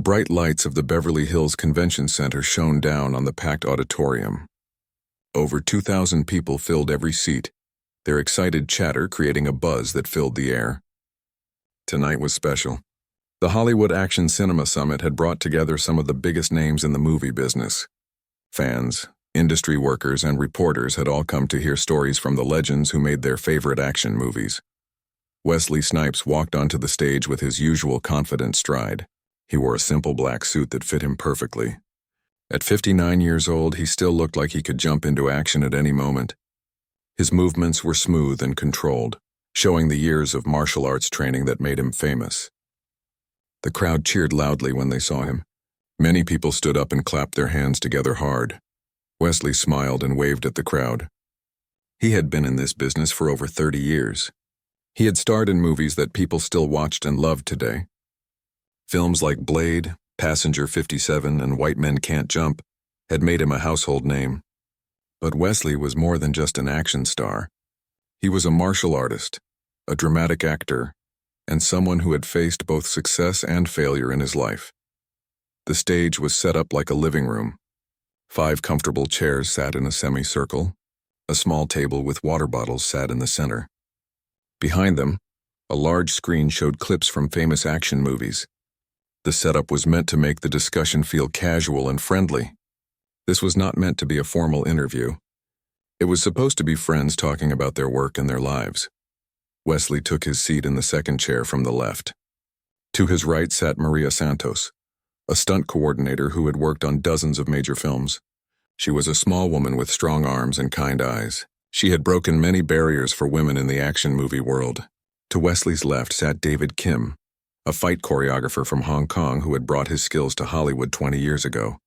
bright lights of the Beverly Hills Convention Center shone down on the packed auditorium. Over 2,000 people filled every seat, their excited chatter creating a buzz that filled the air. Tonight was special. The Hollywood Action Cinema Summit had brought together some of the biggest names in the movie business. Fans, industry workers, and reporters had all come to hear stories from the legends who made their favorite action movies. Wesley Snipes walked onto the stage with his usual confident stride. He wore a simple black suit that fit him perfectly. At 59 years old, he still looked like he could jump into action at any moment. His movements were smooth and controlled, showing the years of martial arts training that made him famous. The crowd cheered loudly when they saw him. Many people stood up and clapped their hands together hard. Wesley smiled and waved at the crowd. He had been in this business for over 30 years. He had starred in movies that people still watched and loved today. Films like Blade, Passenger 57, and White Men Can't Jump had made him a household name. But Wesley was more than just an action star. He was a martial artist, a dramatic actor, and someone who had faced both success and failure in his life. The stage was set up like a living room. 5 comfortable chairs sat in a semicircle. A small table with water bottles sat in the center. Behind them, a large screen showed clips from famous action movies. The setup was meant to make the discussion feel casual and friendly. This was not meant to be a formal interview. It was supposed to be friends talking about their work and their lives. Wesley took his seat in the second chair from the left. To his right sat Maria Santos, a stunt coordinator who had worked on dozens of major films. She was a small woman with strong arms and kind eyes. She had broken many barriers for women in the action movie world. To Wesley's left sat David Kim, a fight choreographer from Hong Kong who had brought his skills to Hollywood 20 years ago.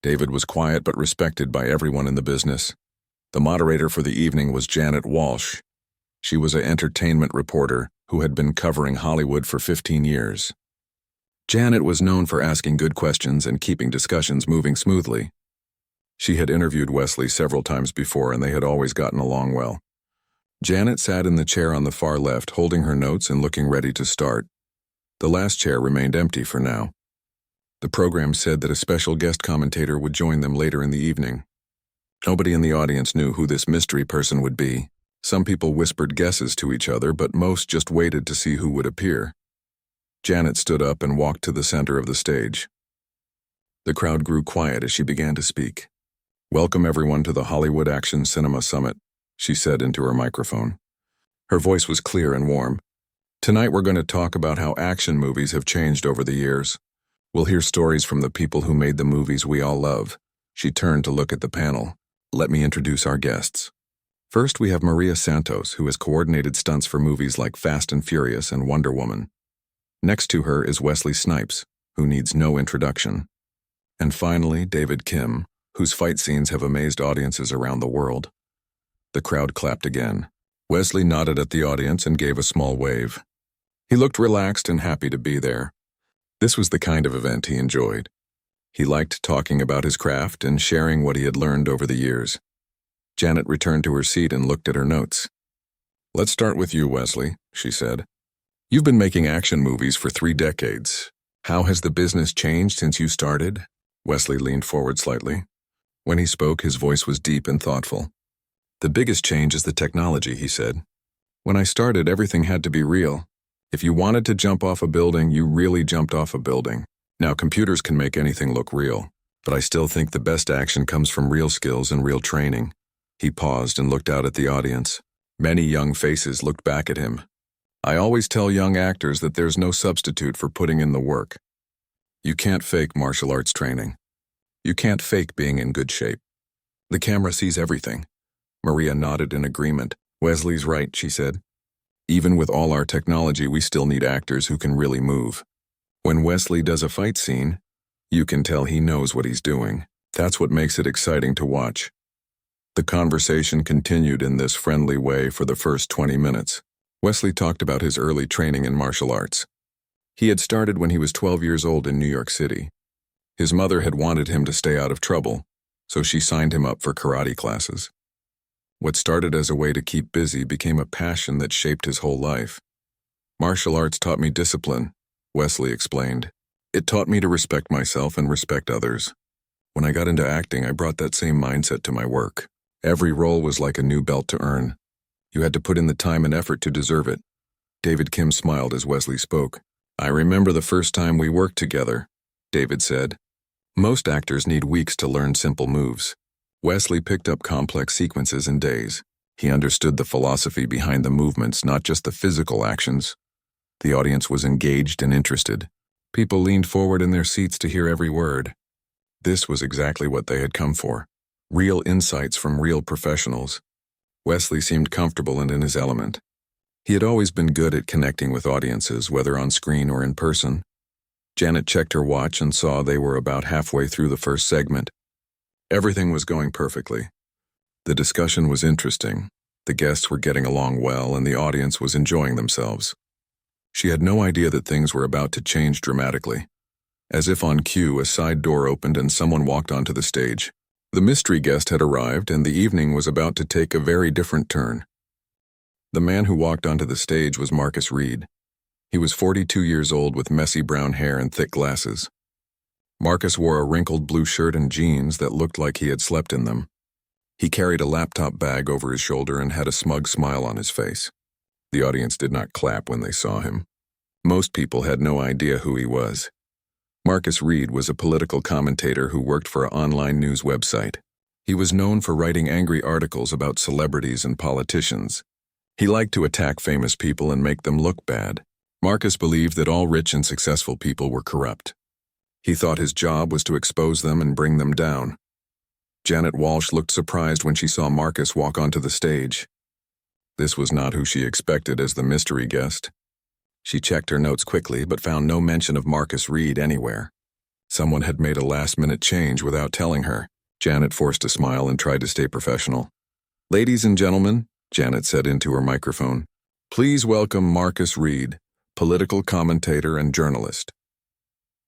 David was quiet but respected by everyone in the business. The moderator for the evening was Janet Walsh. She was an entertainment reporter who had been covering Hollywood for 15 years. Janet was known for asking good questions and keeping discussions moving smoothly. She had interviewed Wesley several times before and they had always gotten along well. Janet sat in the chair on the far left, holding her notes and looking ready to start. The last chair remained empty for now. The program said that a special guest commentator would join them later in the evening. Nobody in the audience knew who this mystery person would be. Some people whispered guesses to each other, but most just waited to see who would appear. Janet stood up and walked to the center of the stage. The crowd grew quiet as she began to speak. "Welcome everyone to the Hollywood Action Cinema Summit," she said into her microphone. Her voice was clear and warm. "Tonight we're going to talk about how action movies have changed over the years. We'll hear stories from the people who made the movies we all love." She turned to look at the panel. "Let me introduce our guests. First, we have Maria Santos, who has coordinated stunts for movies like Fast and Furious and Wonder Woman. Next to her is Wesley Snipes, who needs no introduction. And finally, David Kim, whose fight scenes have amazed audiences around the world." The crowd clapped again. Wesley nodded at the audience and gave a small wave. He looked relaxed and happy to be there. This was the kind of event he enjoyed. He liked talking about his craft and sharing what he had learned over the years. Janet returned to her seat and looked at her notes. "Let's start with you, Wesley," she said. "You've been making action movies for 3 decades. How has the business changed since you started?" Wesley leaned forward slightly. When he spoke, his voice was deep and thoughtful. "The biggest change is the technology," he said. "When I started, everything had to be real. If you wanted to jump off a building, you really jumped off a building. Now computers can make anything look real, but I still think the best action comes from real skills and real training." He paused and looked out at the audience. Many young faces looked back at him. "I always tell young actors that there's no substitute for putting in the work. You can't fake martial arts training. You can't fake being in good shape. The camera sees everything." Maria nodded in agreement. "Wesley's right," she said. "Even with all our technology, we still need actors who can really move. When Wesley does a fight scene, you can tell he knows what he's doing. That's what makes it exciting to watch." The conversation continued in this friendly way for the first 20 minutes. Wesley talked about his early training in martial arts. He had started when he was 12 years old in New York City. His mother had wanted him to stay out of trouble, so she signed him up for karate classes. What started as a way to keep busy became a passion that shaped his whole life. "Martial arts taught me discipline," Wesley explained. It taught me to respect myself and respect others. When I got into acting, I brought that same mindset to my work. Every role was like a new belt to earn. You had to put in the time and effort to deserve it. David Kim smiled as Wesley spoke. I remember the first time we worked together, David said. Most actors need weeks to learn simple moves. Wesley picked up complex sequences in days. He understood the philosophy behind the movements, not just the physical actions. The audience was engaged and interested. People leaned forward in their seats to hear every word. This was exactly what they had come for. Real insights from real professionals. Wesley seemed comfortable and in his element. He had always been good at connecting with audiences, whether on screen or in person. Janet checked her watch and saw they were about halfway through the first segment. Everything was going perfectly. The discussion was interesting. The guests were getting along well, and the audience was enjoying themselves. She had no idea that things were about to change dramatically. As if on cue, a side door opened and someone walked onto the stage. The mystery guest had arrived, and the evening was about to take a very different turn. The man who walked onto the stage was Marcus Reed. He was 42 years old with messy brown hair and thick glasses. Marcus wore a wrinkled blue shirt and jeans that looked like he had slept in them. He carried a laptop bag over his shoulder and had a smug smile on his face. The audience did not clap when they saw him. Most people had no idea who he was. Marcus Reed was a political commentator who worked for an online news website. He was known for writing angry articles about celebrities and politicians. He liked to attack famous people and make them look bad. Marcus believed that all rich and successful people were corrupt. He thought his job was to expose them and bring them down. Janet Walsh looked surprised when she saw Marcus walk onto the stage. This was not who she expected as the mystery guest. She checked her notes quickly but found no mention of Marcus Reed anywhere. Someone had made a last-minute change without telling her. Janet forced a smile and tried to stay professional. "Ladies and gentlemen," Janet said into her microphone, "please welcome Marcus Reed, political commentator and journalist."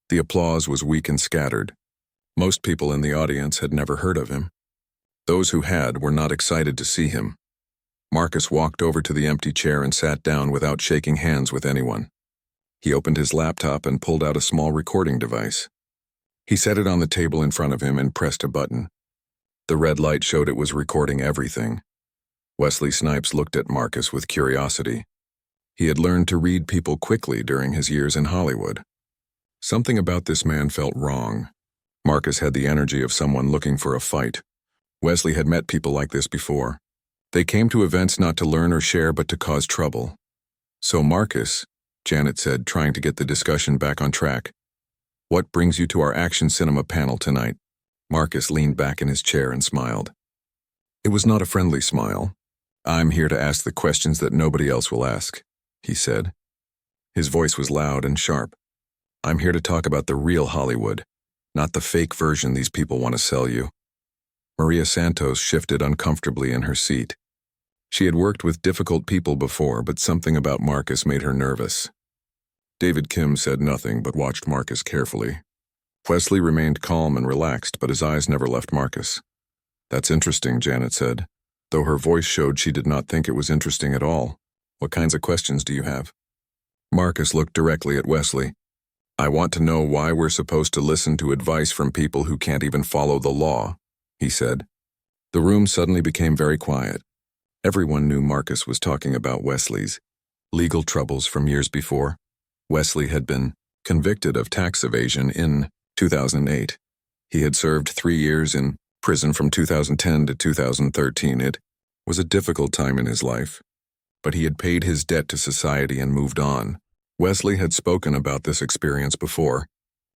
The applause was weak and scattered. Most people in the audience had never heard of him. Those who had were not excited to see him. Marcus walked over to the empty chair and sat down without shaking hands with anyone. He opened his laptop and pulled out a small recording device. He set it on the table in front of him and pressed a button. The red light showed it was recording everything. Wesley Snipes looked at Marcus with curiosity. He had learned to read people quickly during his years in Hollywood. Something about this man felt wrong. Marcus had the energy of someone looking for a fight. Wesley had met people like this before. They came to events not to learn or share but to cause trouble. "So Marcus," Janet said, trying to get the discussion back on track, "what brings you to our action cinema panel tonight?" Marcus leaned back in his chair and smiled. It was not a friendly smile. "I'm here to ask the questions that nobody else will ask," he said. His voice was loud and sharp. "I'm here to talk about the real Hollywood, not the fake version these people want to sell you." Maria Santos shifted uncomfortably in her seat. She had worked with difficult people before, but something about Marcus made her nervous. David Kim said nothing but watched Marcus carefully. Wesley remained calm and relaxed, but his eyes never left Marcus. "That's interesting," Janet said, though her voice showed she did not think it was interesting at all. "What kinds of questions do you have?" Marcus looked directly at Wesley. "I want to know why we're supposed to listen to advice from people who can't even follow the law," he said. The room suddenly became very quiet. Everyone knew Marcus was talking about Wesley's legal troubles from years before. Wesley had been convicted of tax evasion in 2008. He had served 3 years in prison from 2010 to 2013. It was a difficult time in his life, but he had paid his debt to society and moved on. Wesley had spoken about this experience before.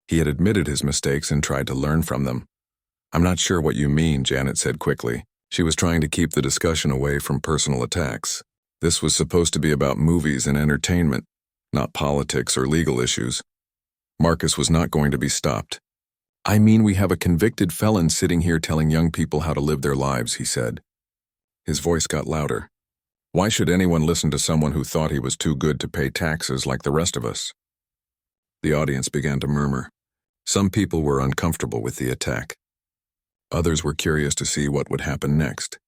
He had admitted his mistakes and tried to learn from them. "I'm not sure what you mean," Janet said quickly. She was trying to keep the discussion away from personal attacks. This was supposed to be about movies and entertainment, not politics or legal issues. Marcus was not going to be stopped. "I mean, we have a convicted felon sitting here telling young people how to live their lives," he said. His voice got louder. "Why should anyone listen to someone who thought he was too good to pay taxes like the rest of us?" The audience began to murmur. Some people were uncomfortable with the attack. Others were curious to see what would happen next.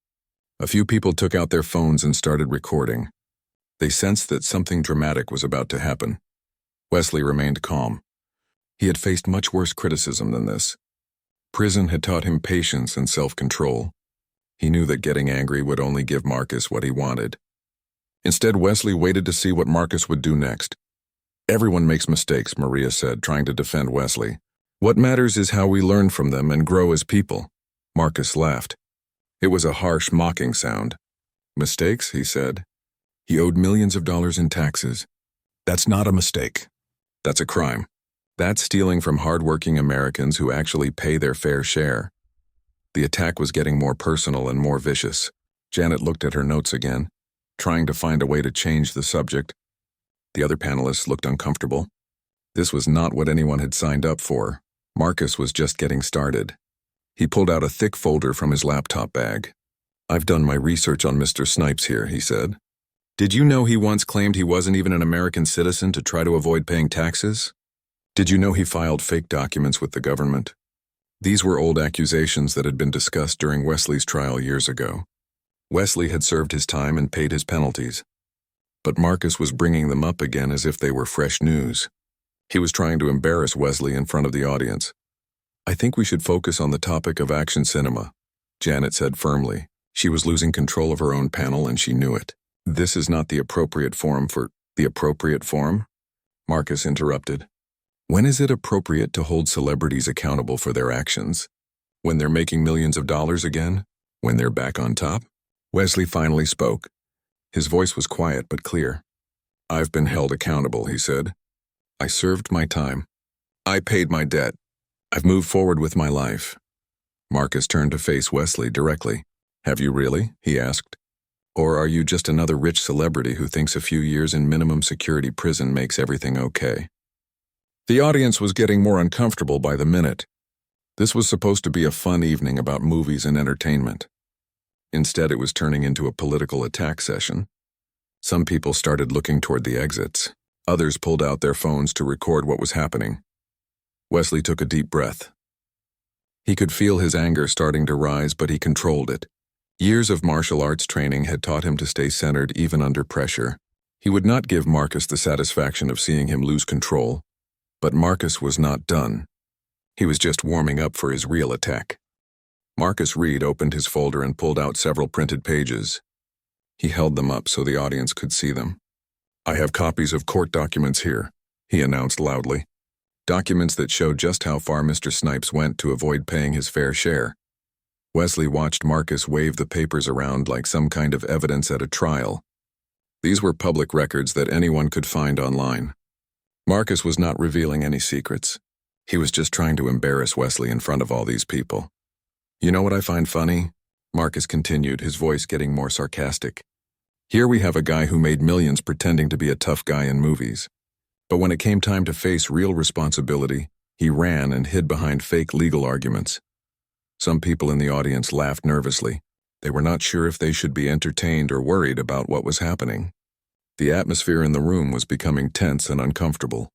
A few people took out their phones and started recording. They sensed that something dramatic was about to happen. Wesley remained calm. He had faced much worse criticism than this. Prison had taught him patience and self-control. He knew that getting angry would only give Marcus what he wanted. Instead, Wesley waited to see what Marcus would do next. Everyone makes mistakes, Maria said, trying to defend Wesley. What matters is how we learn from them and grow as people. Marcus laughed. It was a harsh, mocking sound. Mistakes, he said. He owed millions of dollars in taxes. That's not a mistake. That's a crime. That's stealing from hard-working Americans who actually pay their fair share. The attack was getting more personal and more vicious. Janet looked at her notes again, trying to find a way to change the subject. The other panelists looked uncomfortable. This was not what anyone had signed up for. Marcus was just getting started. He pulled out a thick folder from his laptop bag. I've done my research on Mr. Snipes here, he said. Did you know he once claimed he wasn't even an American citizen to try to avoid paying taxes? Did you know he filed fake documents with the government? These were old accusations that had been discussed during Wesley's trial years ago. Wesley had served his time and paid his penalties. But Marcus was bringing them up again as if they were fresh news. He was trying to embarrass Wesley in front of the audience. I think we should focus on the topic of action cinema, Janet said firmly. She was losing control of her own panel and she knew it. This is not the appropriate forum for... The appropriate forum? Marcus interrupted. When is it appropriate to hold celebrities accountable for their actions? When they're making millions of dollars again? When they're back on top? Wesley finally spoke. His voice was quiet but clear. I've been held accountable, he said. I served my time. I paid my debt. I've moved forward with my life. Marcus turned to face Wesley directly. Have you really? He asked. Or are you just another rich celebrity who thinks a few years in minimum security prison makes everything okay? The audience was getting more uncomfortable by the minute. This was supposed to be a fun evening about movies and entertainment. Instead, it was turning into a political attack session. Some people started looking toward the exits. Others pulled out their phones to record what was happening. Wesley took a deep breath. He could feel his anger starting to rise, but he controlled it. Years of martial arts training had taught him to stay centered even under pressure. He would not give Marcus the satisfaction of seeing him lose control. But Marcus was not done. He was just warming up for his real attack. Marcus Reed opened his folder and pulled out several printed pages. He held them up so the audience could see them. I have copies of court documents here, he announced loudly. Documents that show just how far Mr. Snipes went to avoid paying his fair share. Wesley watched Marcus wave the papers around like some kind of evidence at a trial. These were public records that anyone could find online. Marcus was not revealing any secrets. He was just trying to embarrass Wesley in front of all these people. You know what I find funny? Marcus continued, his voice getting more sarcastic. Here we have a guy who made millions pretending to be a tough guy in movies. But when it came time to face real responsibility, he ran and hid behind fake legal arguments. Some people in the audience laughed nervously. They were not sure if they should be entertained or worried about what was happening. The atmosphere in the room was becoming tense and uncomfortable.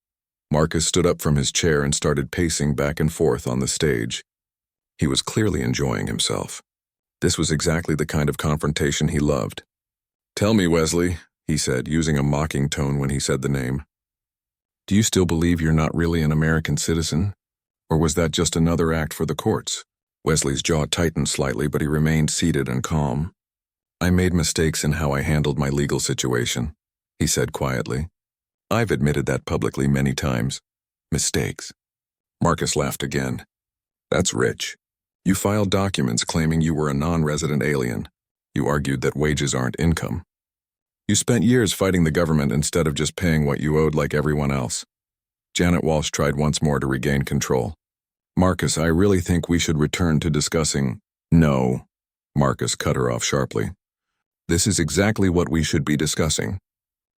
Marcus stood up from his chair and started pacing back and forth on the stage. He was clearly enjoying himself. This was exactly the kind of confrontation he loved. Tell me, Wesley, he said, using a mocking tone when he said the name. Do you still believe you're not really an American citizen? Or was that just another act for the courts? Wesley's jaw tightened slightly, but he remained seated and calm. I made mistakes in how I handled my legal situation, he said quietly. I've admitted that publicly many times. Mistakes. Marcus laughed again. That's rich. You filed documents claiming you were a non-resident alien. You argued that wages aren't income. You spent years fighting the government instead of just paying what you owed like everyone else. Janet Walsh tried once more to regain control. Marcus, I really think we should return to discussing... No, Marcus cut her off sharply. This is exactly what we should be discussing.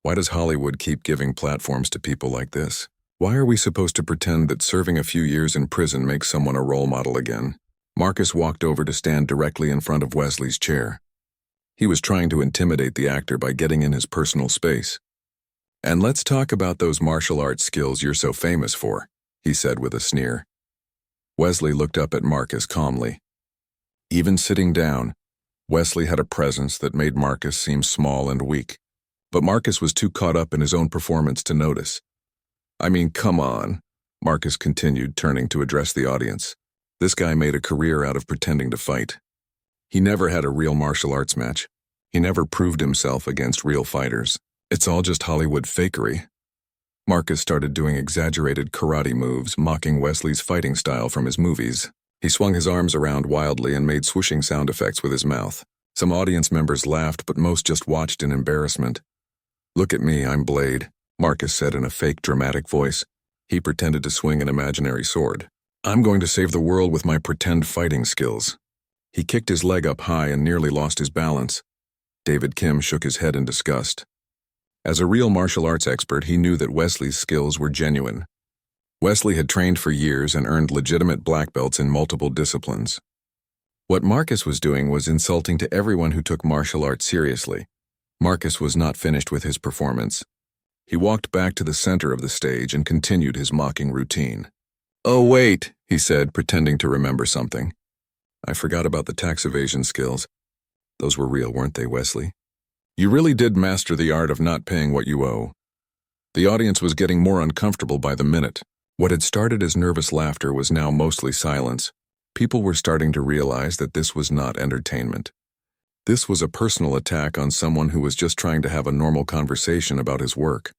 Why does Hollywood keep giving platforms to people like this? Why are we supposed to pretend that serving a few years in prison makes someone a role model again? Marcus walked over to stand directly in front of Wesley's chair. He was trying to intimidate the actor by getting in his personal space. And let's talk about those martial arts skills you're so famous for, he said with a sneer. Wesley looked up at Marcus calmly. Even sitting down, Wesley had a presence that made Marcus seem small and weak. But Marcus was too caught up in his own performance to notice. I mean, come on. Marcus continued, turning to address the audience. This guy made a career out of pretending to fight. He never had a real martial arts match. He never proved himself against real fighters. It's all just Hollywood fakery. Marcus started doing exaggerated karate moves, mocking Wesley's fighting style from his movies. He swung his arms around wildly and made swooshing sound effects with his mouth. Some audience members laughed, but most just watched in embarrassment. "Look at me, I'm Blade," Marcus said in a fake dramatic voice. He pretended to swing an imaginary sword. "I'm going to save the world with my pretend fighting skills." He kicked his leg up high and nearly lost his balance. David Kim shook his head in disgust. As a real martial arts expert, he knew that Wesley's skills were genuine. Wesley had trained for years and earned legitimate black belts in multiple disciplines. What Marcus was doing was insulting to everyone who took martial arts seriously. Marcus was not finished with his performance. He walked back to the center of the stage and continued his mocking routine. "Oh, wait," he said, pretending to remember something. "I forgot about the tax evasion skills. Those were real, weren't they, Wesley? You really did master the art of not paying what you owe." The audience was getting more uncomfortable by the minute. What had started as nervous laughter was now mostly silence. People were starting to realize that this was not entertainment. This was a personal attack on someone who was just trying to have a normal conversation about his work.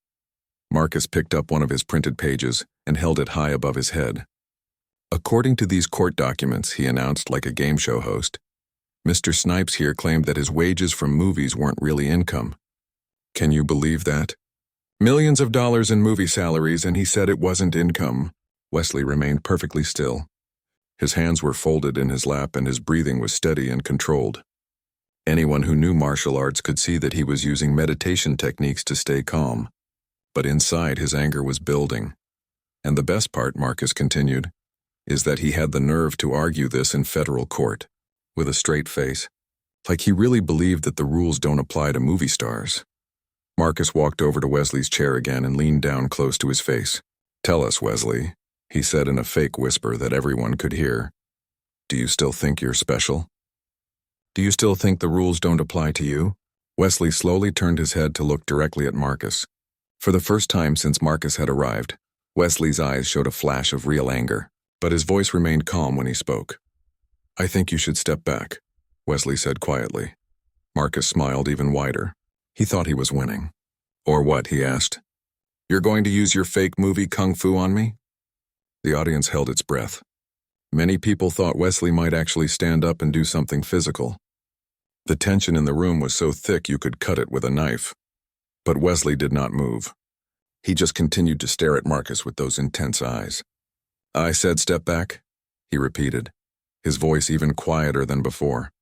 Marcus picked up one of his printed pages and held it high above his head. "According to these court documents," he announced like a game show host, "Mr. Snipes here claimed that his wages from movies weren't really income. Can you believe that? Millions of dollars in movie salaries, and he said it wasn't income." Wesley remained perfectly still. His hands were folded in his lap and his breathing was steady and controlled. Anyone who knew martial arts could see that he was using meditation techniques to stay calm. But inside, his anger was building. "And the best part," Marcus continued, "is that he had the nerve to argue this in federal court, with a straight face, like he really believed that the rules don't apply to movie stars." Marcus walked over to Wesley's chair again and leaned down close to his face. "Tell us, Wesley," he said in a fake whisper that everyone could hear. "Do you still think you're special? Do you still think the rules don't apply to you?" Wesley slowly turned his head to look directly at Marcus. For the first time since Marcus had arrived, Wesley's eyes showed a flash of real anger, but his voice remained calm when he spoke. "I think you should step back," Wesley said quietly. Marcus smiled even wider. He thought he was winning. "Or what?" he asked. "You're going to use your fake movie kung fu on me?" The audience held its breath. Many people thought Wesley might actually stand up and do something physical. The tension in the room was so thick you could cut it with a knife. But Wesley did not move. He just continued to stare at Marcus with those intense eyes. "I said step back," he repeated, his voice even quieter than before.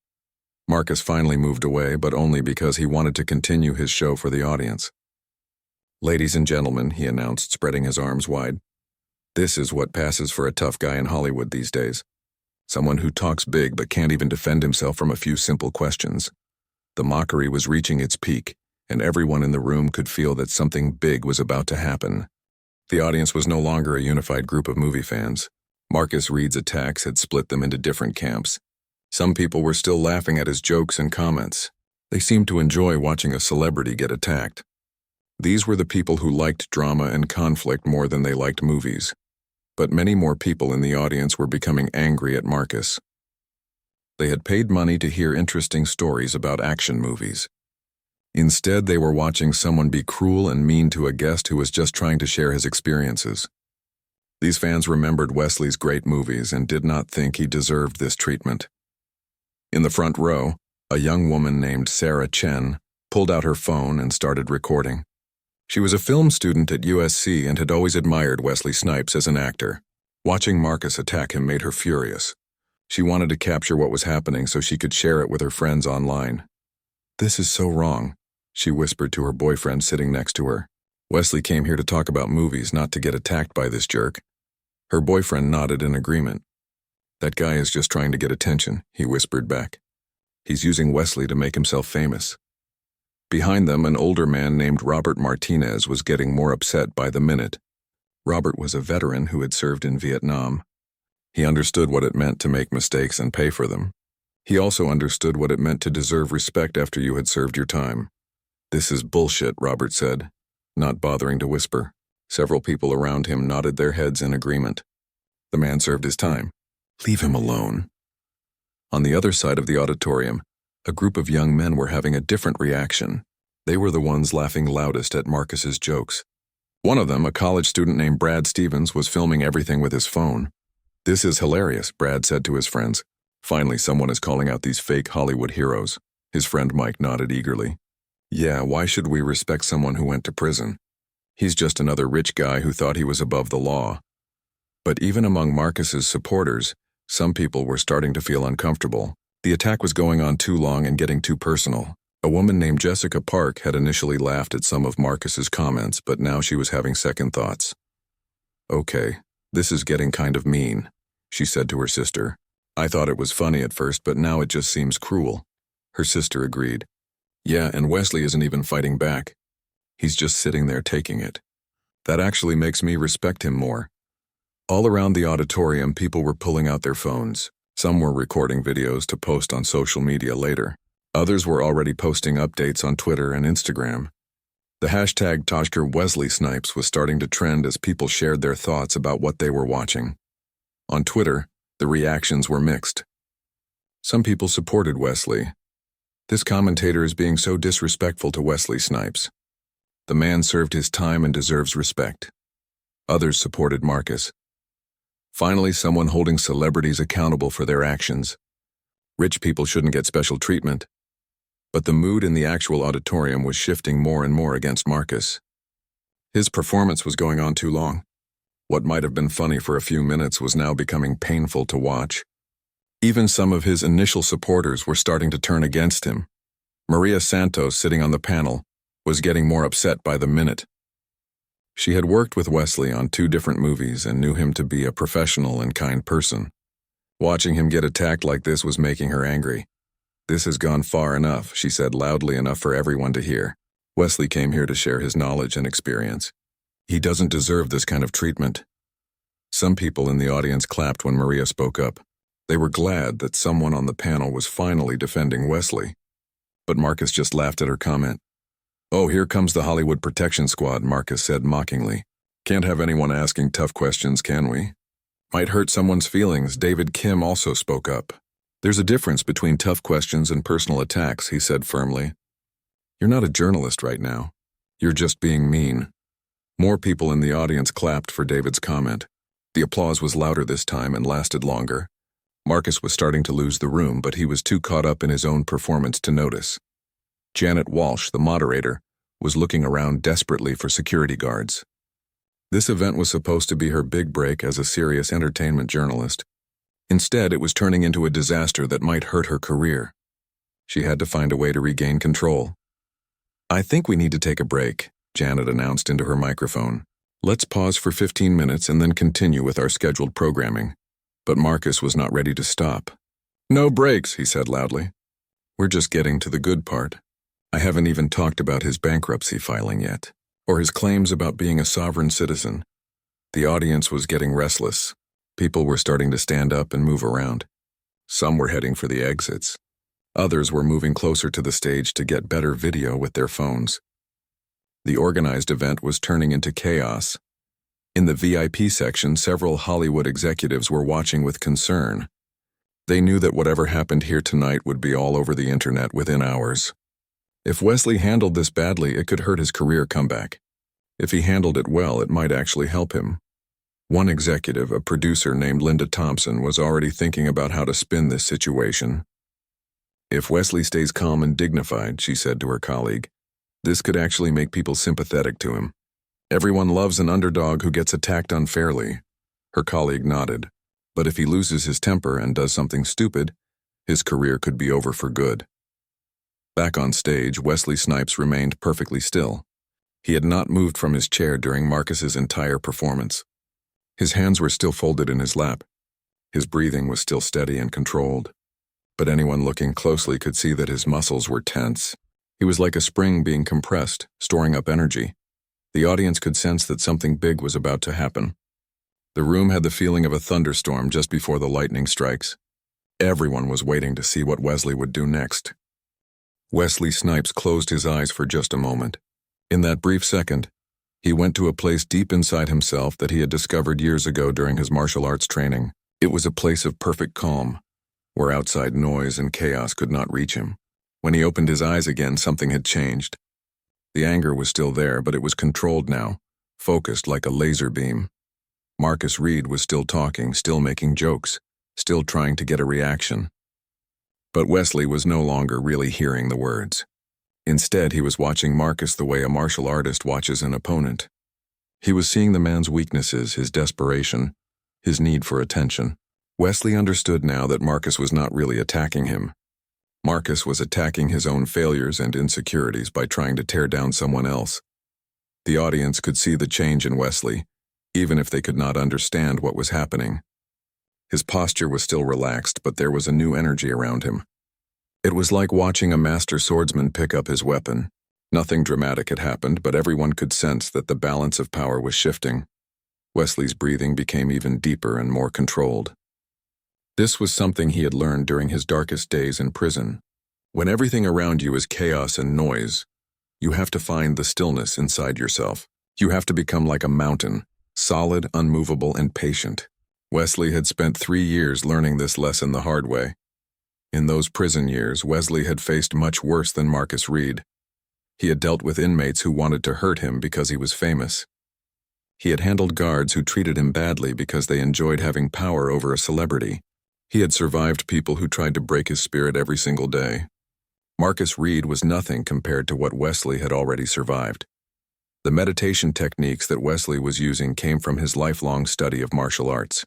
Marcus finally moved away, but only because he wanted to continue his show for the audience. "Ladies and gentlemen," he announced, spreading his arms wide, "this is what passes for a tough guy in Hollywood these days. Someone who talks big but can't even defend himself from a few simple questions." The mockery was reaching its peak, and everyone in the room could feel that something big was about to happen. The audience was no longer a unified group of movie fans. Marcus Reed's attacks had split them into different camps. Some people were still laughing at his jokes and comments. They seemed to enjoy watching a celebrity get attacked. These were the people who liked drama and conflict more than they liked movies. But many more people in the audience were becoming angry at Marcus. They had paid money to hear interesting stories about action movies. Instead, they were watching someone be cruel and mean to a guest who was just trying to share his experiences. These fans remembered Wesley's great movies and did not think he deserved this treatment. In the front row, a young woman named Sarah Chen pulled out her phone and started recording. She was a film student at USC and had always admired Wesley Snipes as an actor. Watching Marcus attack him made her furious. She wanted to capture what was happening so she could share it with her friends online. "This is so wrong," she whispered to her boyfriend sitting next to her. "Wesley came here to talk about movies, not to get attacked by this jerk." Her boyfriend nodded in agreement. "That guy is just trying to get attention," he whispered back. "He's using Wesley to make himself famous." Behind them, an older man named Robert Martinez was getting more upset by the minute. Robert was a veteran who had served in Vietnam. He understood what it meant to make mistakes and pay for them. He also understood what it meant to deserve respect after you had served your time. "This is bullshit," Robert said, not bothering to whisper. Several people around him nodded their heads in agreement. The man served his time. Leave him alone. On the other side of the auditorium, a group of young men were having a different reaction. They were the ones laughing loudest at Marcus's jokes. One of them, a college student named Brad Stevens, was filming everything with his phone. "This is hilarious," Brad said to his friends. "Finally, someone is calling out these fake Hollywood heroes." His friend Mike nodded eagerly. "Yeah, why should we respect someone who went to prison? He's just another rich guy who thought he was above the law." But even among Marcus's supporters, some people were starting to feel uncomfortable. The attack was going on too long and getting too personal. A woman named Jessica Park had initially laughed at some of Marcus's comments, but now she was having second thoughts. "Okay, this is getting kind of mean," she said to her sister. "I thought it was funny at first, but now it just seems cruel." Her sister agreed. "Yeah, and Wesley isn't even fighting back. He's just sitting there taking it. That actually makes me respect him more." All around the auditorium, people were pulling out their phones. Some were recording videos to post on social media later. Others were already posting updates on Twitter and Instagram. The hashtag #ToshkerWesleySnipes was starting to trend as people shared their thoughts about what they were watching. On Twitter, the reactions were mixed. Some people supported Wesley. "This commentator is being so disrespectful to Wesley Snipes. The man served his time and deserves respect." Others supported Marcus. "Finally, someone holding celebrities accountable for their actions. Rich people shouldn't get special treatment." But the mood in the actual auditorium was shifting more and more against Marcus. His performance was going on too long. What might have been funny for a few minutes was now becoming painful to watch. Even some of his initial supporters were starting to turn against him. Maria Santos, sitting on the panel, was getting more upset by the minute. She had worked with Wesley on 2 different movies and knew him to be a professional and kind person. Watching him get attacked like this was making her angry. "This has gone far enough," she said loudly enough for everyone to hear. "Wesley came here to share his knowledge and experience. He doesn't deserve this kind of treatment." Some people in the audience clapped when Maria spoke up. They were glad that someone on the panel was finally defending Wesley. But Marcus just laughed at her comment. "Oh, here comes the Hollywood Protection Squad," Marcus said mockingly. "Can't have anyone asking tough questions, can we?" "Might hurt someone's feelings." David Kim also spoke up. "There's a difference between tough questions and personal attacks," he said firmly. "You're not a journalist right now. You're just being mean." More people in the audience clapped for David's comment. The applause was louder this time and lasted longer. Marcus was starting to lose the room, but he was too caught up in his own performance to notice. Janet Walsh, the moderator, was looking around desperately for security guards. This event was supposed to be her big break as a serious entertainment journalist. Instead, it was turning into a disaster that might hurt her career. She had to find a way to regain control. "I think we need to take a break," Janet announced into her microphone. "Let's pause for 15 minutes and then continue with our scheduled programming." But Marcus was not ready to stop. "No breaks," he said loudly. "We're just getting to the good part. I haven't even talked about his bankruptcy filing yet, or his claims about being a sovereign citizen." The audience was getting restless. People were starting to stand up and move around. Some were heading for the exits. Others were moving closer to the stage to get better video with their phones. The organized event was turning into chaos. In the VIP section, several Hollywood executives were watching with concern. They knew that whatever happened here tonight would be all over the internet within hours. If Wesley handled this badly, it could hurt his career comeback. If he handled it well, it might actually help him. One executive, a producer named Linda Thompson, was already thinking about how to spin this situation. "If Wesley stays calm and dignified," she said to her colleague, "this could actually make people sympathetic to him. Everyone loves an underdog who gets attacked unfairly." Her colleague nodded. "But if he loses his temper and does something stupid, his career could be over for good." Back on stage, Wesley Snipes remained perfectly still. He had not moved from his chair during Marcus's entire performance. His hands were still folded in his lap. His breathing was still steady and controlled. But anyone looking closely could see that his muscles were tense. He was like a spring being compressed, storing up energy. The audience could sense that something big was about to happen. The room had the feeling of a thunderstorm just before the lightning strikes. Everyone was waiting to see what Wesley would do next. Wesley Snipes closed his eyes for just a moment. In that brief second, He went to a place deep inside himself that he had discovered years ago during his martial arts training. It was a place of perfect calm, where outside noise and chaos could not reach him. When he opened his eyes again, something had changed. The anger was still there, but it was controlled now, focused like a laser beam. Marcus Reed was still talking, still making jokes, still trying to get a reaction. But Wesley was no longer really hearing the words. Instead, he was watching Marcus the way a martial artist watches an opponent. He was seeing the man's weaknesses, his desperation, his need for attention. Wesley understood now that Marcus was not really attacking him. Marcus was attacking his own failures and insecurities by trying to tear down someone else. The audience could see the change in Wesley, even if they could not understand what was happening. His posture was still relaxed, but there was a new energy around him. It was like watching a master swordsman pick up his weapon. Nothing dramatic had happened, but everyone could sense that the balance of power was shifting. Wesley's breathing became even deeper and more controlled. This was something he had learned during his darkest days in prison. When everything around you is chaos and noise, you have to find the stillness inside yourself. You have to become like a mountain, solid, unmovable, and patient. Wesley had spent 3 years learning this lesson the hard way. In those prison years, Wesley had faced much worse than Marcus Reed. He had dealt with inmates who wanted to hurt him because he was famous. He had handled guards who treated him badly because they enjoyed having power over a celebrity. He had survived people who tried to break his spirit every single day. Marcus Reed was nothing compared to what Wesley had already survived. The meditation techniques that Wesley was using came from his lifelong study of martial arts.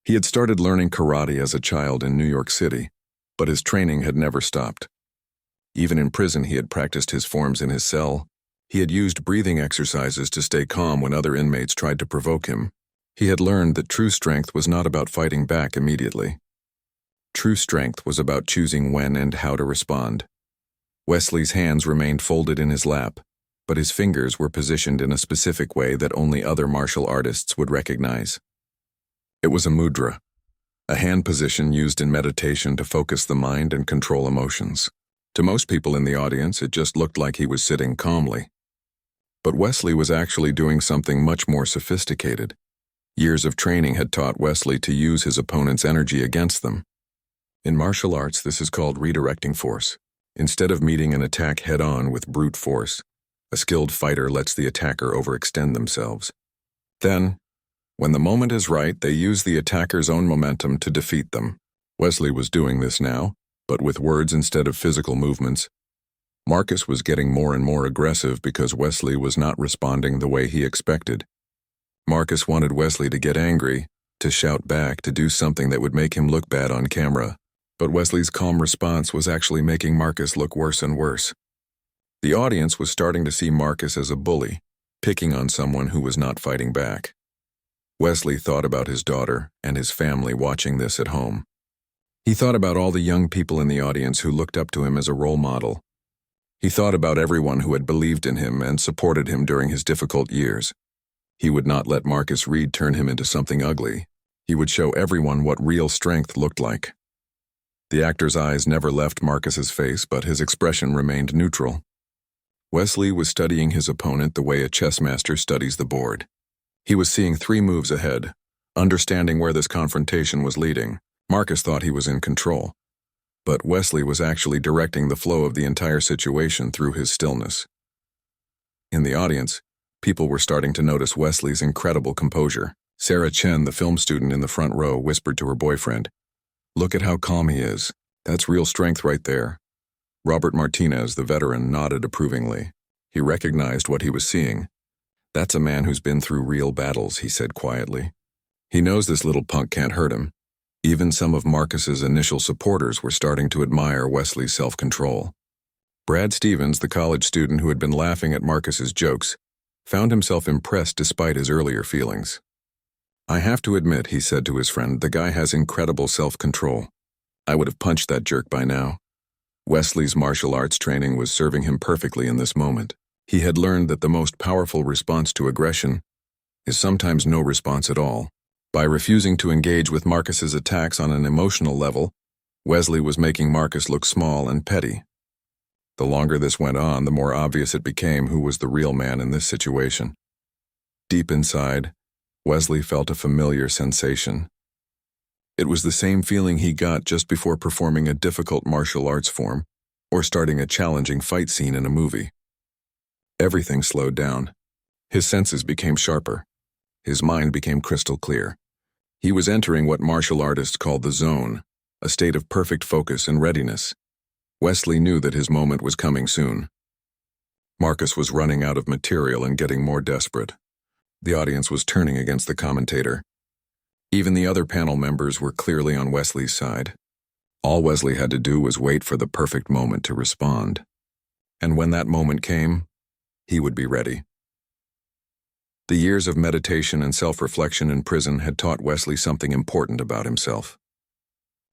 He had started learning karate as a child in New York City, but his training had never stopped. Even in prison, he had practiced his forms in his cell. He had used breathing exercises to stay calm when other inmates tried to provoke him. He had learned that true strength was not about fighting back immediately. True strength was about choosing when and how to respond. Wesley's hands remained folded in his lap, but his fingers were positioned in a specific way that only other martial artists would recognize. It was a mudra, a hand position used in meditation to focus the mind and control emotions. To most people in the audience, it just looked like he was sitting calmly. But Wesley was actually doing something much more sophisticated. Years of training had taught Wesley to use his opponent's energy against them. In martial arts, this is called redirecting force. Instead of meeting an attack head-on with brute force, a skilled fighter lets the attacker overextend themselves. Then, when the moment is right, they use the attacker's own momentum to defeat them. Wesley was doing this now, but with words instead of physical movements. Marcus was getting more and more aggressive because Wesley was not responding the way he expected. Marcus wanted Wesley to get angry, to shout back, to do something that would make him look bad on camera. But Wesley's calm response was actually making Marcus look worse and worse. The audience was starting to see Marcus as a bully, picking on someone who was not fighting back. Wesley thought about his daughter and his family watching this at home. He thought about all the young people in the audience who looked up to him as a role model. He thought about everyone who had believed in him and supported him during his difficult years. He would not let Marcus Reed turn him into something ugly. He would show everyone what real strength looked like. The actor's eyes never left Marcus's face, but his expression remained neutral. Wesley was studying his opponent the way a chess master studies the board. He was seeing 3 moves ahead, understanding where this confrontation was leading. Marcus thought he was in control, but Wesley was actually directing the flow of the entire situation through his stillness. In the audience, people were starting to notice Wesley's incredible composure. Sarah Chen, the film student in the front row, whispered to her boyfriend, "Look at how calm he is. That's real strength right there." Robert Martinez, the veteran, nodded approvingly. He recognized what he was seeing. "That's a man who's been through real battles," he said quietly. "He knows this little punk can't hurt him." Even some of Marcus's initial supporters were starting to admire Wesley's self-control. Brad Stevens, the college student who had been laughing at Marcus's jokes, found himself impressed despite his earlier feelings. "I have to admit," he said to his friend, "the guy has incredible self-control. I would have punched that jerk by now." Wesley's martial arts training was serving him perfectly in this moment. He had learned that the most powerful response to aggression is sometimes no response at all. By refusing to engage with Marcus's attacks on an emotional level, Wesley was making Marcus look small and petty. The longer this went on, the more obvious it became who was the real man in this situation. Deep inside, Wesley felt a familiar sensation. It was the same feeling he got just before performing a difficult martial arts form or starting a challenging fight scene in a movie. Everything slowed down. His senses became sharper. His mind became crystal clear. He was entering what martial artists call the zone, a state of perfect focus and readiness. Wesley knew that his moment was coming soon. Marcus was running out of material and getting more desperate. The audience was turning against the commentator. Even the other panel members were clearly on Wesley's side. All Wesley had to do was wait for the perfect moment to respond. And when that moment came, he would be ready. The years of meditation and self-reflection in prison had taught Wesley something important about himself.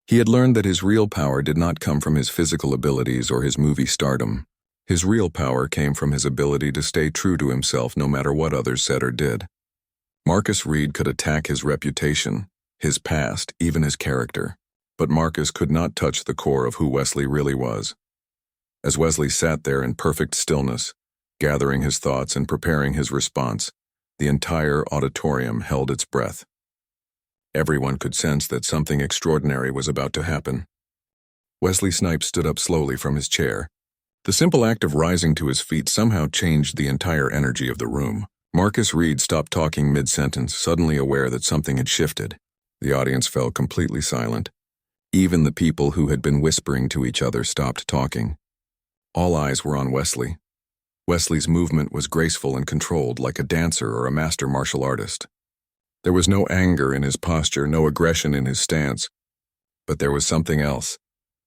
He had learned that his real power did not come from his physical abilities or his movie stardom. His real power came from his ability to stay true to himself no matter what others said or did. Marcus Reed could attack his reputation, his past, even his character, but Marcus could not touch the core of who Wesley really was. As Wesley sat there in perfect stillness, gathering his thoughts and preparing his response, the entire auditorium held its breath. Everyone could sense that something extraordinary was about to happen. Wesley Snipes stood up slowly from his chair. The simple act of rising to his feet somehow changed the entire energy of the room. Marcus Reed stopped talking mid-sentence, suddenly aware that something had shifted. The audience fell completely silent. Even the people who had been whispering to each other stopped talking. All eyes were on Wesley. Wesley's movement was graceful and controlled, like a dancer or a master martial artist. There was no anger in his posture, no aggression in his stance. But there was something else,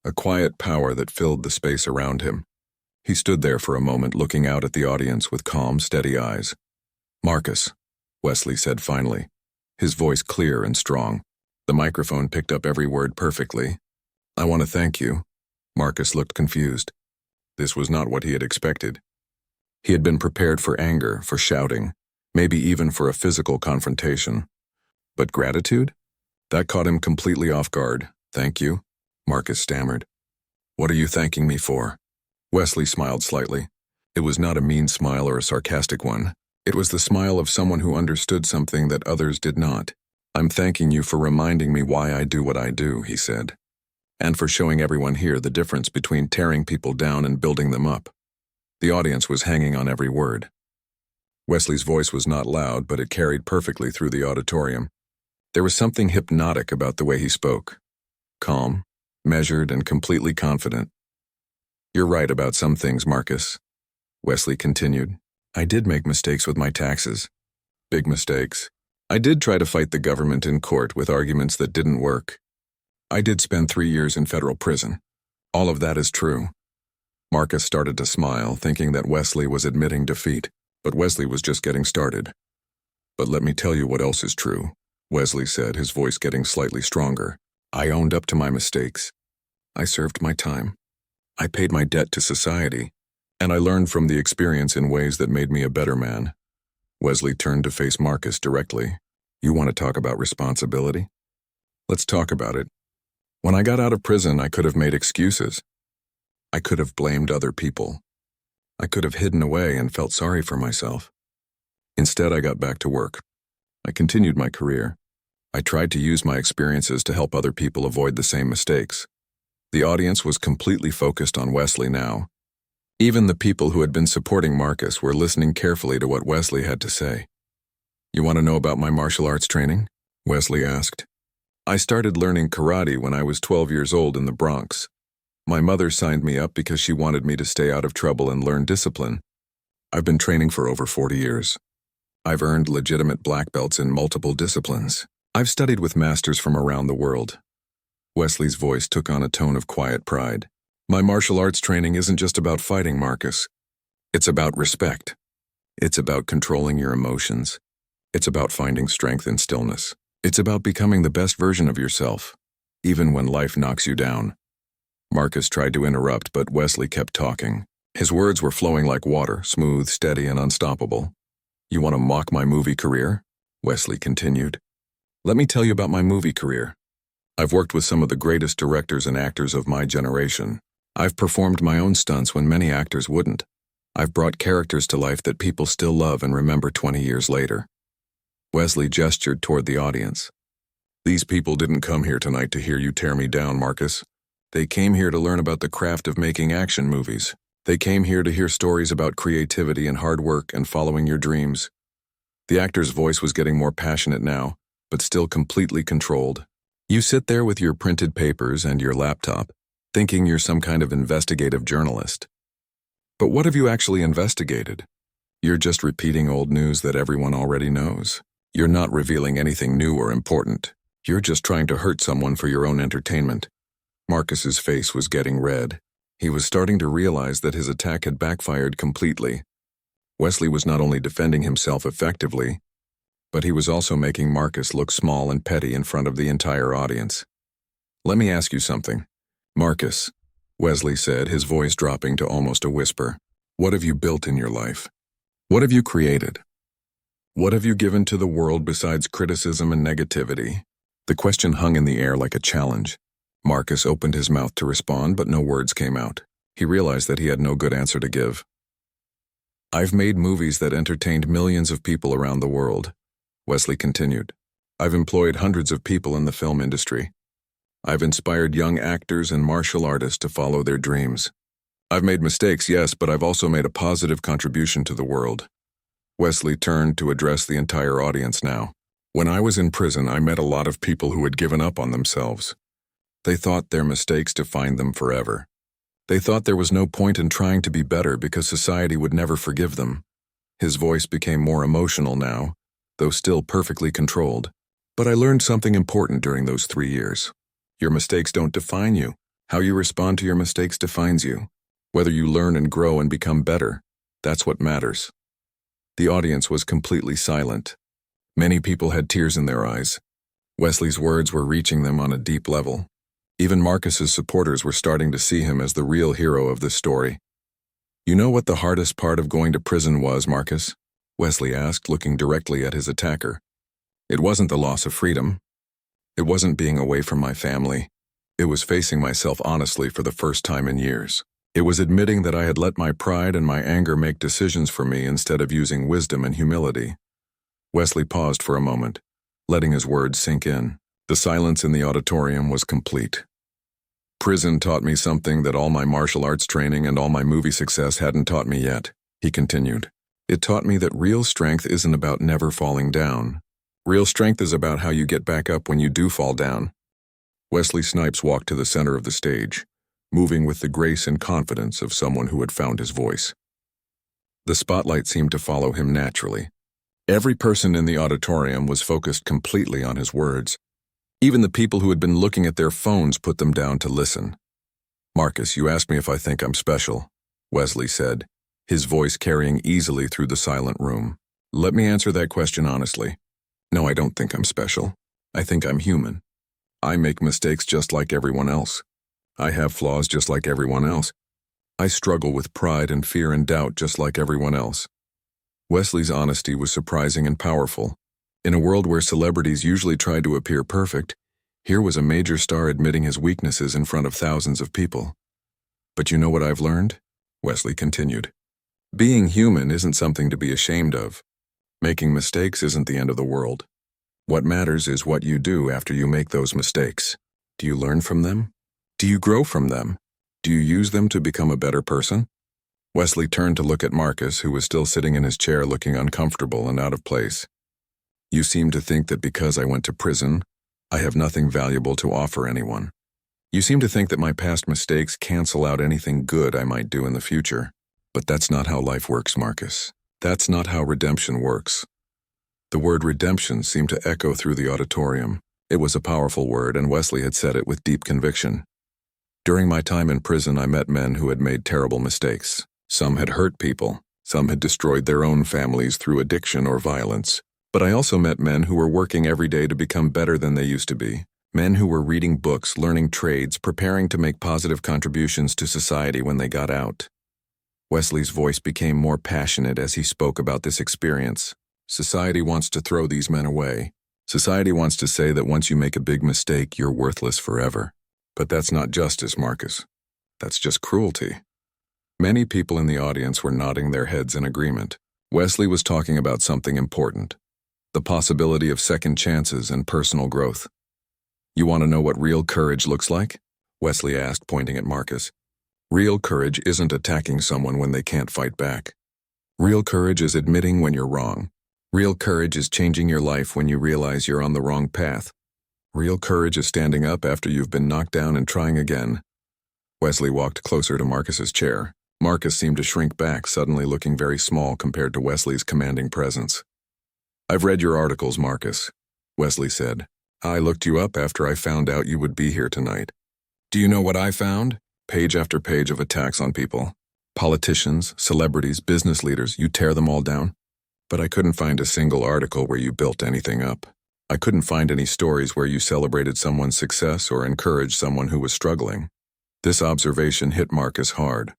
a quiet power that filled the space around him. He stood there for a moment, looking out at the audience with calm, steady eyes. "Marcus," Wesley said finally, his voice clear and strong. The microphone picked up every word perfectly. "I want to thank you." Marcus looked confused. This was not what he had expected. He had been prepared for anger, for shouting, maybe even for a physical confrontation. But gratitude? That caught him completely off guard. "Thank you," Marcus stammered. "What are you thanking me for?" Wesley smiled slightly. It was not a mean smile or a sarcastic one. It was the smile of someone who understood something that others did not. "I'm thanking you for reminding me why I do what I do," he said, "and for showing everyone here the difference between tearing people down and building them up." The audience was hanging on every word. Wesley's voice was not loud, but it carried perfectly through the auditorium. There was something hypnotic about the way he spoke. Calm, measured, and completely confident. "You're right about some things, Marcus," Wesley continued. "I did make mistakes with my taxes. Big mistakes. I did try to fight the government in court with arguments that didn't work. I did spend 3 years in federal prison. All of that is true." Marcus started to smile, thinking that Wesley was admitting defeat, but Wesley was just getting started. "But let me tell you what else is true," Wesley said, his voice getting slightly stronger. "I owned up to my mistakes. I served my time. I paid my debt to society, and I learned from the experience in ways that made me a better man." Wesley turned to face Marcus directly. "You want to talk about responsibility? Let's talk about it. When I got out of prison, I could have made excuses. I could have blamed other people. I could have hidden away and felt sorry for myself. Instead, I got back to work. I continued my career. I tried to use my experiences to help other people avoid the same mistakes." The audience was completely focused on Wesley now. Even the people who had been supporting Marcus were listening carefully to what Wesley had to say. "You want to know about my martial arts training?" Wesley asked. "I started learning karate when I was 12 years old in the Bronx. My mother signed me up because she wanted me to stay out of trouble and learn discipline. I've been training for over 40 years. I've earned legitimate black belts in multiple disciplines. I've studied with masters from around the world." Wesley's voice took on a tone of quiet pride. "My martial arts training isn't just about fighting, Marcus. It's about respect. It's about controlling your emotions. It's about finding strength in stillness. It's about becoming the best version of yourself, even when life knocks you down." Marcus tried to interrupt, but Wesley kept talking. His words were flowing like water, smooth, steady, and unstoppable. "You want to mock my movie career?" Wesley continued. "Let me tell you about my movie career. I've worked with some of the greatest directors and actors of my generation. I've performed my own stunts when many actors wouldn't. I've brought characters to life that people still love and remember 20 years later. Wesley gestured toward the audience. These people didn't come here tonight to hear you tear me down, Marcus. They came here to learn about the craft of making action movies. They came here to hear stories about creativity and hard work and following your dreams. The actor's voice was getting more passionate now, but still completely controlled. You sit there with your printed papers and your laptop, thinking you're some kind of investigative journalist. But what have you actually investigated? You're just repeating old news that everyone already knows. You're not revealing anything new or important. You're just trying to hurt someone for your own entertainment. Marcus's face was getting red. He was starting to realize that his attack had backfired completely. Wesley was not only defending himself effectively, but he was also making Marcus look small and petty in front of the entire audience. Let me ask you something. Marcus, Wesley said, his voice dropping to almost a whisper. What have you built in your life? What have you created? What have you given to the world besides criticism and negativity? The question hung in the air like a challenge. Marcus opened his mouth to respond, but no words came out. He realized that he had no good answer to give. I've made movies that entertained millions of people around the world, Wesley continued. I've employed hundreds of people in the film industry. I've inspired young actors and martial artists to follow their dreams. I've made mistakes, yes, but I've also made a positive contribution to the world. Wesley turned to address the entire audience now. When I was in prison, I met a lot of people who had given up on themselves. They thought their mistakes defined them forever. They thought there was no point in trying to be better because society would never forgive them. His voice became more emotional now, though still perfectly controlled. But I learned something important during those 3 years. Your mistakes don't define you. How you respond to your mistakes defines you. Whether you learn and grow and become better, that's what matters. The audience was completely silent. Many people had tears in their eyes. Wesley's words were reaching them on a deep level. Even Marcus's supporters were starting to see him as the real hero of this story. You know what the hardest part of going to prison was, Marcus? Wesley asked, looking directly at his attacker. It wasn't the loss of freedom. It wasn't being away from my family. It was facing myself honestly for the first time in years. It was admitting that I had let my pride and my anger make decisions for me instead of using wisdom and humility. Wesley paused for a moment, letting his words sink in. The silence in the auditorium was complete. Prison taught me something that all my martial arts training and all my movie success hadn't taught me yet, he continued. It taught me that real strength isn't about never falling down. Real strength is about how you get back up when you do fall down. Wesley Snipes walked to the center of the stage, moving with the grace and confidence of someone who had found his voice. The spotlight seemed to follow him naturally. Every person in the auditorium was focused completely on his words. Even the people who had been looking at their phones put them down to listen. Marcus, you asked me if I think I'm special, Wesley said, his voice carrying easily through the silent room. Let me answer that question honestly. No, I don't think I'm special. I think I'm human. I make mistakes just like everyone else. I have flaws just like everyone else. I struggle with pride and fear and doubt just like everyone else. Wesley's honesty was surprising and powerful. In a world where celebrities usually try to appear perfect, here was a major star admitting his weaknesses in front of thousands of people. But you know what I've learned? Wesley continued. Being human isn't something to be ashamed of. Making mistakes isn't the end of the world. What matters is what you do after you make those mistakes. Do you learn from them? Do you grow from them? Do you use them to become a better person? Wesley turned to look at Marcus, who was still sitting in his chair looking uncomfortable and out of place. You seem to think that because I went to prison, I have nothing valuable to offer anyone. You seem to think that my past mistakes cancel out anything good I might do in the future. But that's not how life works, Marcus. That's not how redemption works. The word redemption seemed to echo through the auditorium. It was a powerful word, and Wesley had said it with deep conviction. During my time in prison, I met men who had made terrible mistakes. Some had hurt people. Some had destroyed their own families through addiction or violence. But I also met men who were working every day to become better than they used to be. Men who were reading books, learning trades, preparing to make positive contributions to society when they got out. Wesley's voice became more passionate as he spoke about this experience. Society wants to throw these men away. Society wants to say that once you make a big mistake, you're worthless forever. But that's not justice, Marcus. That's just cruelty. Many people in the audience were nodding their heads in agreement. Wesley was talking about something important. the possibility of second chances and personal growth. You want to know what real courage looks like? Wesley asked, pointing at Marcus. Real courage isn't attacking someone when they can't fight back. Real courage is admitting when you're wrong. Real courage is changing your life when you realize you're on the wrong path. Real courage is standing up after you've been knocked down and trying again. Wesley walked closer to Marcus's chair. Marcus seemed to shrink back, suddenly looking very small compared to Wesley's commanding presence. I've read your articles, Marcus, Wesley said. I looked you up after I found out you would be here tonight. Do you know what I found? Page after page of attacks on people. Politicians, celebrities, business leaders, you tear them all down. But I couldn't find a single article where you built anything up. I couldn't find any stories where you celebrated someone's success or encouraged someone who was struggling. This observation hit Marcus hard.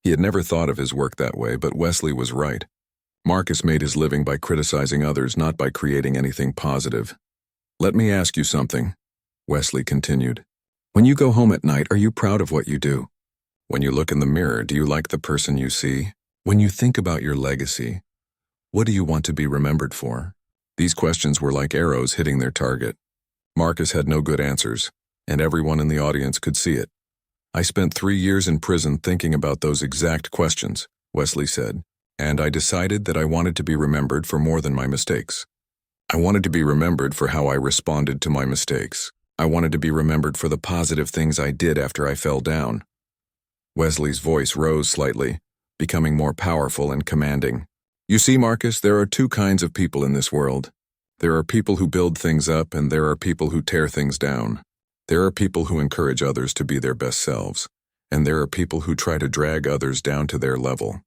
He had never thought of his work that way, but Wesley was right. Marcus made his living by criticizing others, not by creating anything positive. Let me ask you something, Wesley continued. When you go home at night, are you proud of what you do? When you look in the mirror, do you like the person you see? When you think about your legacy, what do you want to be remembered for? These questions were like arrows hitting their target. Marcus had no good answers, and everyone in the audience could see it. I spent 3 years in prison thinking about those exact questions, Wesley said, and I decided that I wanted to be remembered for more than my mistakes. I wanted to be remembered for how I responded to my mistakes. I wanted to be remembered for the positive things I did after I fell down. Wesley's voice rose slightly, becoming more powerful and commanding. You see, Marcus, there are 2 kinds of people in this world. There are people who build things up, and there are people who tear things down. There are people who encourage others to be their best selves, and there are people who try to drag others down to their level.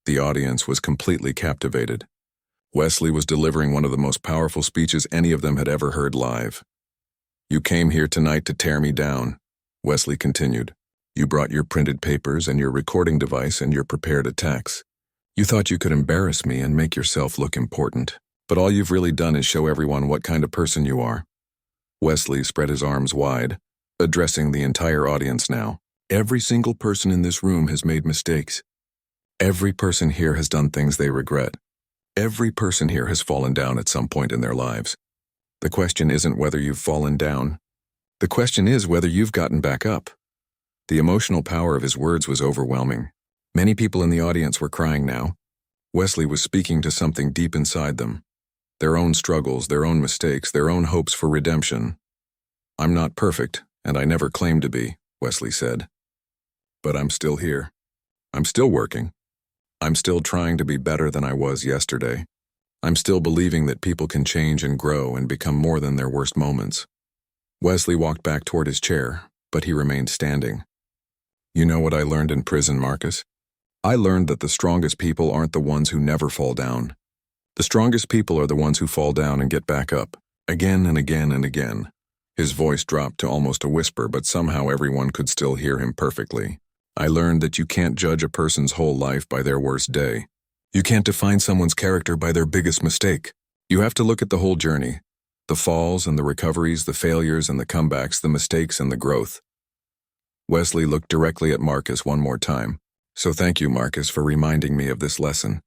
The audience was completely captivated. Wesley was delivering one of the most powerful speeches any of them had ever heard live. You came here tonight to tear me down, Wesley continued. You brought your printed papers and your recording device and your prepared attacks. You thought you could embarrass me and make yourself look important, but all you've really done is show everyone what kind of person you are. Wesley spread his arms wide, addressing the entire audience now. Every single person in this room has made mistakes. Every person here has done things they regret. Every person here has fallen down at some point in their lives. The question isn't whether you've fallen down. The question is whether you've gotten back up. The emotional power of his words was overwhelming. Many people in the audience were crying now. Wesley was speaking to something deep inside them. Their own struggles, their own mistakes, their own hopes for redemption. I'm not perfect, and I never claimed to be, Wesley said. But I'm still here. I'm still working. I'm still trying to be better than I was yesterday. I'm still believing that people can change and grow and become more than their worst moments. Wesley walked back toward his chair, but he remained standing. You know what I learned in prison, Marcus? I learned that the strongest people aren't the ones who never fall down. The strongest people are the ones who fall down and get back up, again and again and again. His voice dropped to almost a whisper, but somehow everyone could still hear him perfectly. I learned that you can't judge a person's whole life by their worst day. You can't define someone's character by their biggest mistake. You have to look at the whole journey. The falls and the recoveries, the failures and the comebacks, the mistakes and the growth. Wesley looked directly at Marcus one more time. So thank you, Marcus, for reminding me of this lesson.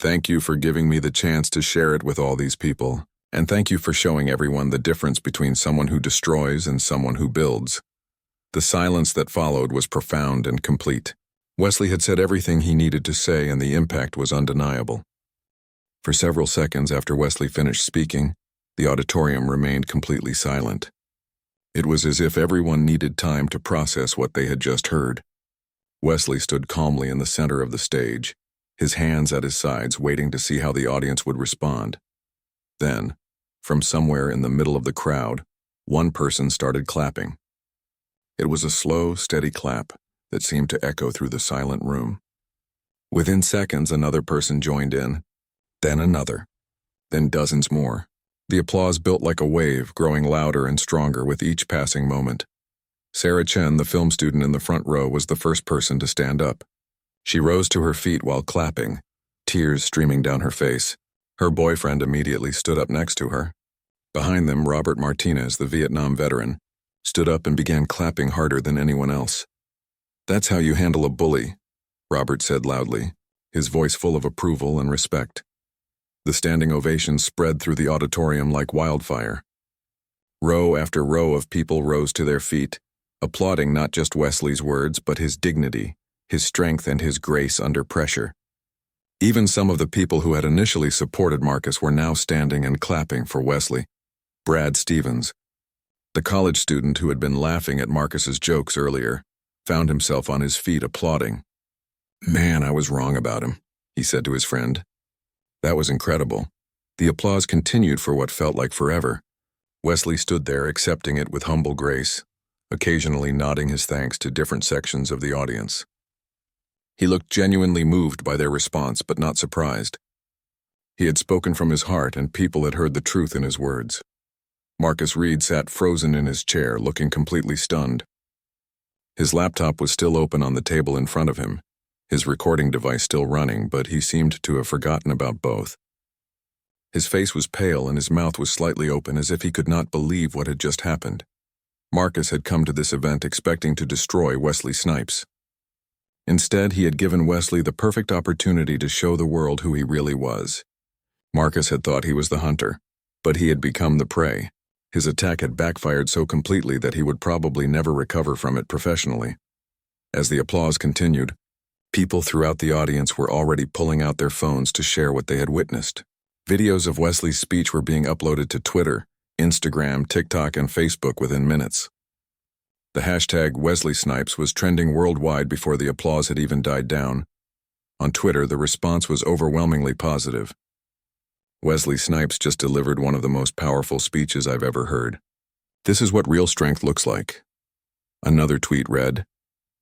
Thank you for giving me the chance to share it with all these people. And thank you for showing everyone the difference between someone who destroys and someone who builds. The silence that followed was profound and complete. Wesley had said everything he needed to say, and the impact was undeniable. For several seconds after Wesley finished speaking, the auditorium remained completely silent. It was as if everyone needed time to process what they had just heard. Wesley stood calmly in the center of the stage, his hands at his sides, waiting to see how the audience would respond. Then, from somewhere in the middle of the crowd, one person started clapping. It was a slow, steady clap that seemed to echo through the silent room. Within seconds, another person joined in, then another, then dozens more. The applause built like a wave, growing louder and stronger with each passing moment. Sarah Chen, the film student in the front row, was the first person to stand up. She rose to her feet while clapping, tears streaming down her face. Her boyfriend immediately stood up next to her. Behind them, Robert Martinez, the Vietnam veteran, stood up and began clapping harder than anyone else. That's how you handle a bully, Robert said loudly, his voice full of approval and respect. The standing ovation spread through the auditorium like wildfire. Row after row of people rose to their feet, applauding not just Wesley's words but his dignity, his strength, and his grace under pressure. Even some of the people who had initially supported Marcus were now standing and clapping for Wesley. Brad Stevens, the college student who had been laughing at Marcus's jokes earlier, found himself on his feet applauding. "Man, I was wrong about him," he said to his friend. That was incredible. The applause continued for what felt like forever. Wesley stood there accepting it with humble grace, occasionally nodding his thanks to different sections of the audience. He looked genuinely moved by their response, but not surprised. He had spoken from his heart, and people had heard the truth in his words. Marcus Reed sat frozen in his chair, looking completely stunned. His laptop was still open on the table in front of him, his recording device still running, but he seemed to have forgotten about both. His face was pale and his mouth was slightly open, as if he could not believe what had just happened. Marcus had come to this event expecting to destroy Wesley Snipes. Instead, he had given Wesley the perfect opportunity to show the world who he really was. Marcus had thought he was the hunter, but he had become the prey. His attack had backfired so completely that he would probably never recover from it professionally. As the applause continued, people throughout the audience were already pulling out their phones to share what they had witnessed. Videos of Wesley's speech were being uploaded to Twitter, Instagram, TikTok, and Facebook within minutes. The hashtag Wesley Snipes was trending worldwide before the applause had even died down. On Twitter, the response was overwhelmingly positive. "Wesley Snipes just delivered one of the most powerful speeches I've ever heard. This is what real strength looks like." Another tweet read,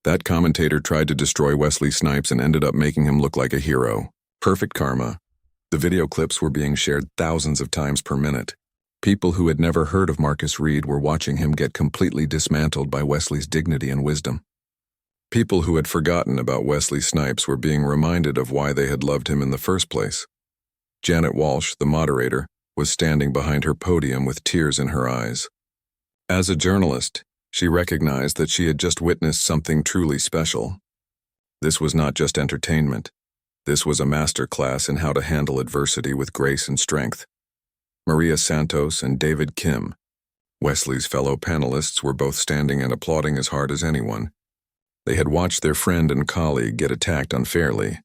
"That commentator tried to destroy Wesley Snipes and ended up making him look like a hero. Perfect karma." The video clips were being shared thousands of times per minute. People who had never heard of Marcus Reed were watching him get completely dismantled by Wesley's dignity and wisdom. People who had forgotten about Wesley Snipes were being reminded of why they had loved him in the first place. Janet Walsh, the moderator, was standing behind her podium with tears in her eyes. As a journalist, she recognized that she had just witnessed something truly special. This was not just entertainment. This was a master class in how to handle adversity with grace and strength. Maria Santos and David Kim, Wesley's fellow panelists, were both standing and applauding as hard as anyone. They had watched their friend and colleague get attacked unfairly,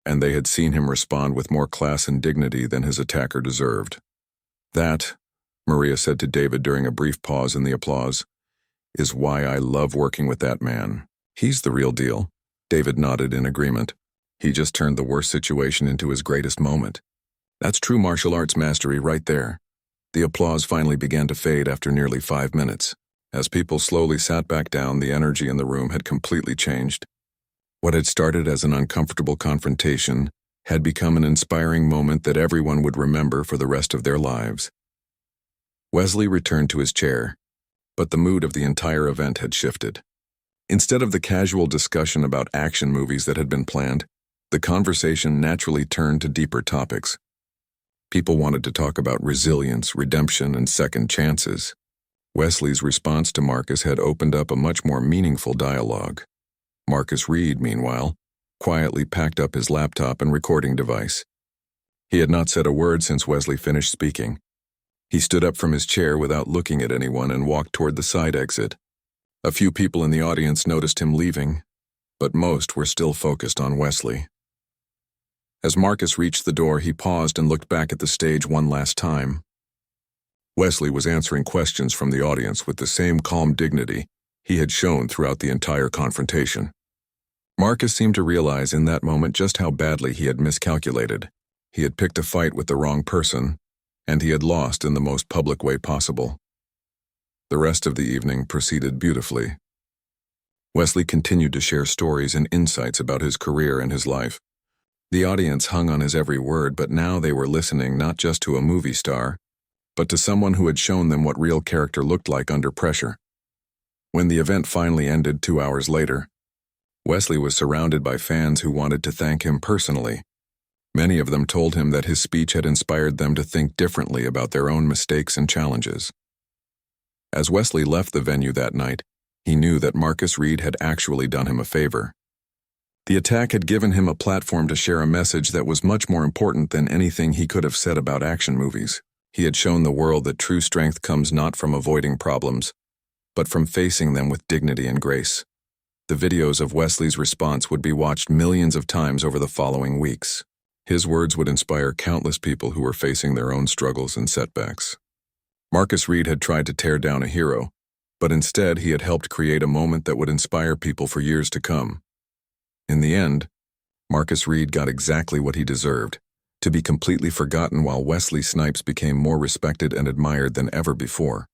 and they had seen him respond with more class and dignity than his attacker deserved. "That," Maria said to David during a brief pause in the applause, "is why I love working with that man. He's the real deal." David nodded in agreement. He just turned the worst situation into his greatest moment. That's true martial arts mastery right there. The applause finally began to fade after nearly 5 minutes. As people slowly sat back down, the energy in the room had completely changed. What had started as an uncomfortable confrontation had become an inspiring moment that everyone would remember for the rest of their lives. Wesley returned to his chair, but the mood of the entire event had shifted. Instead of the casual discussion about action movies that had been planned, the conversation naturally turned to deeper topics. People wanted to talk about resilience, redemption, and second chances. Wesley's response to Marcus had opened up a much more meaningful dialogue. Marcus Reed, meanwhile, quietly packed up his laptop and recording device. He had not said a word since Wesley finished speaking. He stood up from his chair without looking at anyone and walked toward the side exit. A few people in the audience noticed him leaving, but most were still focused on Wesley. As Marcus reached the door, he paused and looked back at the stage one last time. Wesley was answering questions from the audience with the same calm dignity he had shown throughout the entire confrontation. Marcus seemed to realize in that moment just how badly he had miscalculated. He had picked a fight with the wrong person, and he had lost in the most public way possible. The rest of the evening proceeded beautifully. Wesley continued to share stories and insights about his career and his life. The audience hung on his every word, but now they were listening not just to a movie star, but to someone who had shown them what real character looked like under pressure. When the event finally ended 2 hours later, Wesley was surrounded by fans who wanted to thank him personally. Many of them told him that his speech had inspired them to think differently about their own mistakes and challenges. As Wesley left the venue that night, he knew that Marcus Reed had actually done him a favor. The attack had given him a platform to share a message that was much more important than anything he could have said about action movies. He had shown the world that true strength comes not from avoiding problems, but from facing them with dignity and grace. The videos of Wesley's response would be watched millions of times over the following weeks. His words would inspire countless people who were facing their own struggles and setbacks. Marcus Reed had tried to tear down a hero, but instead he had helped create a moment that would inspire people for years to come. In the end, Marcus Reed got exactly what he deserved, to be completely forgotten while Wesley Snipes became more respected and admired than ever before.